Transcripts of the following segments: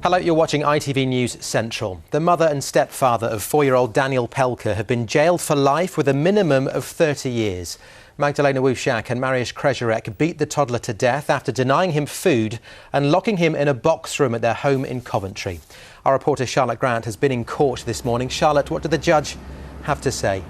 Hello, you're watching ITV News Central. The mother and stepfather of 4-year-old Daniel Pelker have been jailed for life with a minimum of 30 years. Magdalena Wuszak and Mariusz Krezorek beat the toddler to death after denying him food and locking him in a box room at their home in Coventry. Our reporter Charlotte Grant has been in court this morning. Charlotte, what did the judge have to say?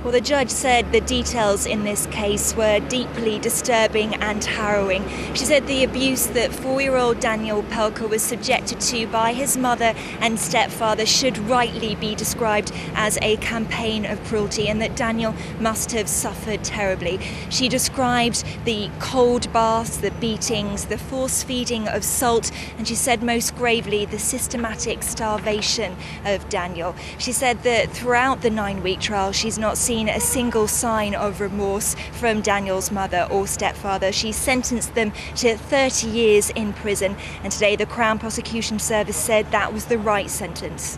Well, the judge said the details in this case were deeply disturbing and harrowing. She said the abuse that 4-year-old Daniel Pelker was subjected to by his mother and stepfather should rightly be described as a campaign of cruelty, and that Daniel must have suffered terribly. She described the cold baths, the beatings, the force feeding of salt, and she said most gravely the systematic starvation of Daniel. She said that throughout the 9-week trial she's not seen a single sign of remorse from Daniel's mother or stepfather. She sentenced them to 30 years in prison, and today the Crown Prosecution Service said that was the right sentence.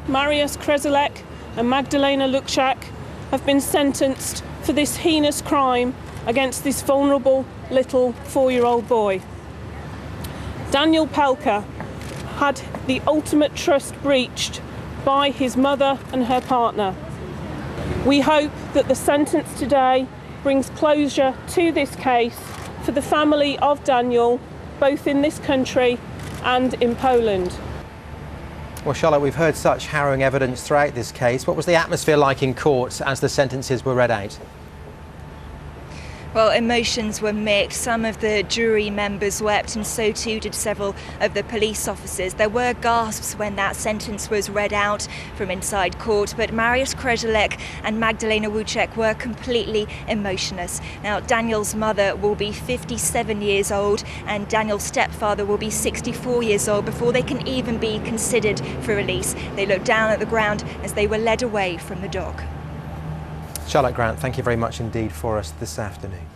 Mariusz Krezorek and Magdalena Wuszak have been sentenced for this heinous crime against this vulnerable little 4-year-old boy. Daniel Pelker had the ultimate trust breached by his mother and her partner. We hope that the sentence today brings closure to this case for the family of Daniel, both in this country and in Poland. Well, Charlotte, we've heard such harrowing evidence throughout this case. What was the atmosphere like in court as the sentences were read out? Well, emotions were mixed. Some of the jury members wept, and so too did several of the police officers. There were gasps when that sentence was read out from inside court, but Mariusz Krezorek and Magdalena Wuszak were completely emotionless. Now, Daniel's mother will be 57 years old, and Daniel's stepfather will be 64 years old before they can even be considered for release. They looked down at the ground as they were led away from the dock. Charlotte Grant, thank you very much indeed for us this afternoon.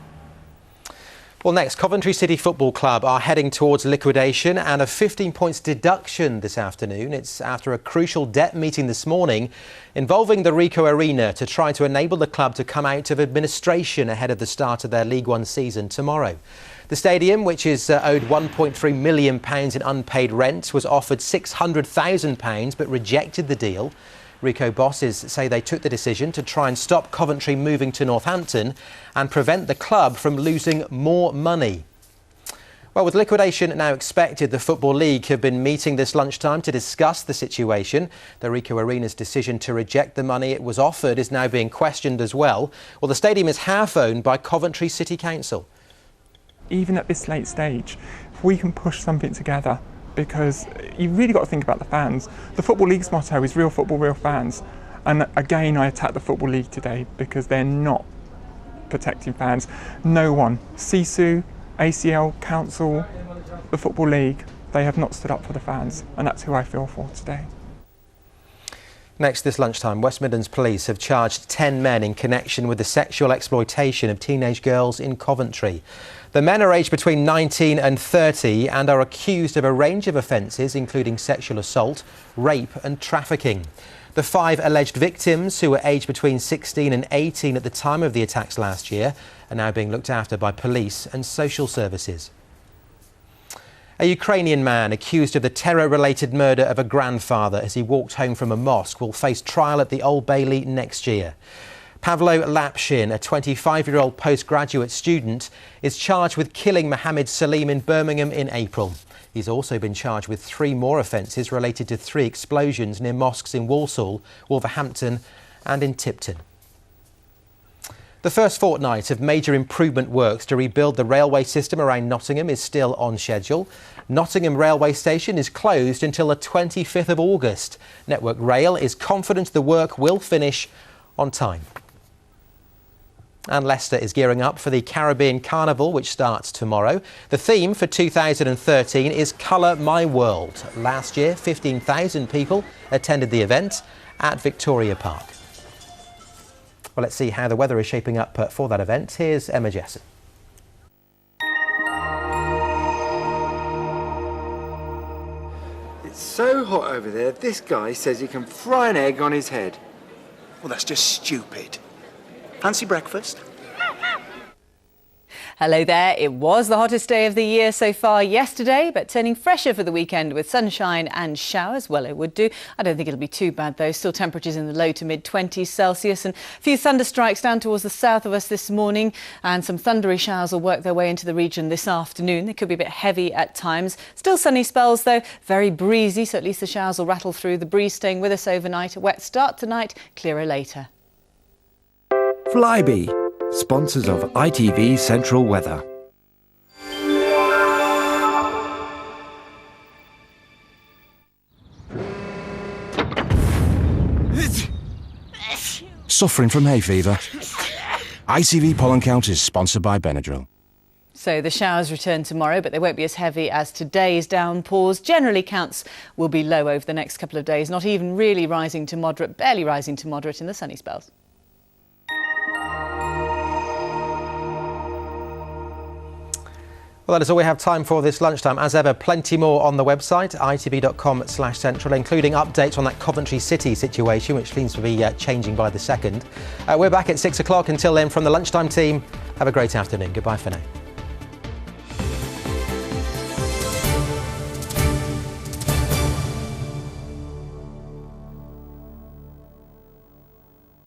Well, next, Coventry City Football Club are heading towards liquidation and a 15 points deduction this afternoon. It's after a crucial debt meeting this morning involving the Ricoh Arena to try to enable the club to come out of administration ahead of the start of their League One season tomorrow. The stadium, which is owed £1.3 million in unpaid rent, was offered £600,000 but rejected the deal. Ricoh bosses say they took the decision to try and stop Coventry moving to Northampton and prevent the club from losing more money. Well, with liquidation now expected, the Football League have been meeting this lunchtime to discuss the situation. The Ricoh Arena's decision to reject the money it was offered is now being questioned as well. Well, the stadium is half owned by Coventry City Council. Even at this late stage, if we can push something together, because you've really got to think about the fans. The Football League's motto is real football, real fans. And again, I attack the Football League today because they're not protecting fans. No one, CISU, ACL, Council, the Football League, they have not stood up for the fans. And that's who I feel for today. Next, this lunchtime, West Midlands Police have charged 10 men in connection with the sexual exploitation of teenage girls in Coventry. The men are aged between 19 and 30 and are accused of a range of offences, including sexual assault, rape and trafficking. The 5 alleged victims, who were aged between 16 and 18 at the time of the attacks last year, are now being looked after by police and social services. A Ukrainian man accused of the terror-related murder of a grandfather as he walked home from a mosque will face trial at the Old Bailey next year. Pavlo Lapshin, a 25-year-old postgraduate student, is charged with killing Mohammed Salim in Birmingham in April. He's also been charged with 3 more offences related to 3 explosions near mosques in Walsall, Wolverhampton and in Tipton. The first fortnight of major improvement works to rebuild the railway system around Nottingham is still on schedule. Nottingham Railway Station is closed until the 25th of August. Network Rail is confident the work will finish on time. And Leicester is gearing up for the Caribbean Carnival, which starts tomorrow. The theme for 2013 is Colour My World. Last year, 15,000 people attended the event at Victoria Park. Well, let's see how the weather is shaping up for that event. Here's Emma Jessen. It's so hot over there, this guy says he can fry an egg on his head. Well, that's just stupid. Fancy breakfast? Hello there. It was the hottest day of the year so far yesterday, but turning fresher for the weekend with sunshine and showers. Well, it would do. I don't think it'll be too bad though. Still temperatures in the low to mid 20s Celsius, and a few thunderstrikes down towards the south of us this morning, and some thundery showers will work their way into the region this afternoon. They could be a bit heavy at times. Still sunny spells though, very breezy, so at least the showers will rattle through. The breeze staying with us overnight. A wet start tonight, clearer later. Flybe, sponsors of ITV Central Weather. Suffering from hay fever? ITV Pollen Count is sponsored by Benadryl. So the showers return tomorrow, but they won't be as heavy as today's downpours. Generally, counts will be low over the next couple of days, not even really rising to moderate, barely rising to moderate in the sunny spells. Well, that is all we have time for this lunchtime. As ever, plenty more on the website, itv.com/central, including updates on that Coventry City situation, which seems to be changing by the second. We're back at 6 o'clock. Until then, from the Lunchtime team, have a great afternoon. Goodbye for now.